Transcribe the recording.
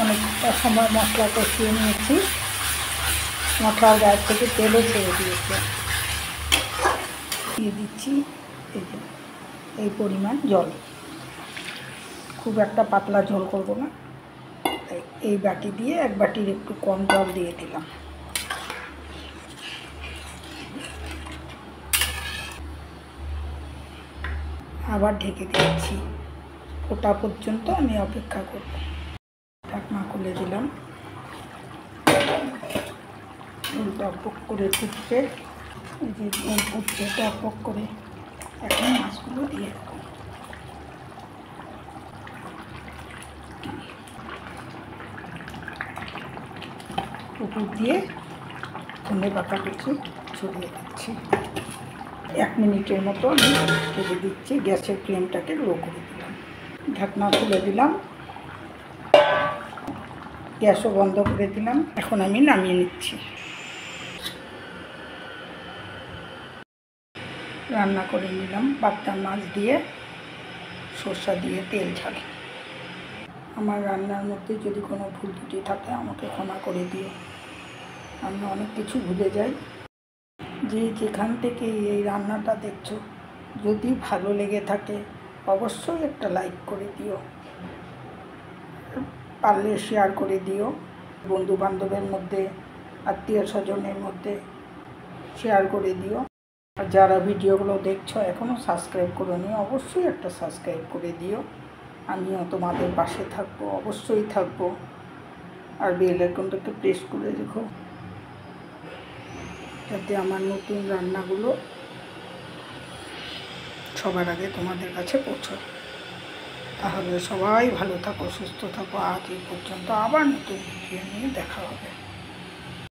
অনেকটা সময় মশলা কষিয়ে নিয়েছি, মশলার গায়ের থেকে তেলও ছেড়ে দিয়েছে। দিয়ে দিচ্ছি এই পরিমাণ জল, খুব একটা পাতলা ঝোল করব না, এই বাটি দিয়ে এক বাটির একটু কম জল দিয়ে দিলাম। আবার ঢেকে দিচ্ছি, ফোটা পর্যন্ত আমি অপেক্ষা করব। ঢাকনা খুলে দিলাম, ঝোল টকবক করে ফুটছে, এই যে ঝোল ফুটছে টকবক করে, এখন মাছগুলো দিয়ে দেবো। উপর দিয়ে ধনে পাতা কুচি ছড়িয়ে দিচ্ছি। 1 মিনিটের মতো আমি ঢেকে দিচ্ছি, গ্যাসের ফ্লেমটাকে লো করে দিলাম। ঢাকনা খুলে দিলাম, গ্যাসও বন্ধ করে দিলাম। এখন আমি নামিয়ে নিচ্ছি। রান্না করে নিলাম পাবদা মাছ দিয়ে, সরষা দিয়ে তেল ঝাল। আমার রান্নার মধ্যে যদি কোনো ভুল ত্রুটি থাকে আমাকে ক্ষমা করে দিও, আমি অনেক কিছু ভুলে যাই। যে যেখান থেকে এই রান্নাটা দেখছো, যদি ভালো লেগে থাকে অবশ্যই একটা লাইক করে দিও, পারলে শেয়ার করে দিও, বন্ধু বান্ধবের মধ্যে, আত্মীয় স্বজনের মধ্যে শেয়ার করে দিও। আর যারা ভিডিওগুলো দেখছো এখনও সাবস্ক্রাইব করোনি, অবশ্যই একটা সাবস্ক্রাইব করে দিও। আমিও তোমাদের পাশে থাকবো, অবশ্যই থাকবো। আর বেল আইকনটাকে প্রেস করে রেখো, যাতে আমার নতুন রান্নাগুলো সবার আগে তোমাদের কাছে পৌঁছায়। তাহলে সবাই ভালো থাকো, সুস্থ থাকো। আজ এই পর্যন্ত, আবার নতুন ভিডিও নিয়ে দেখা হবে।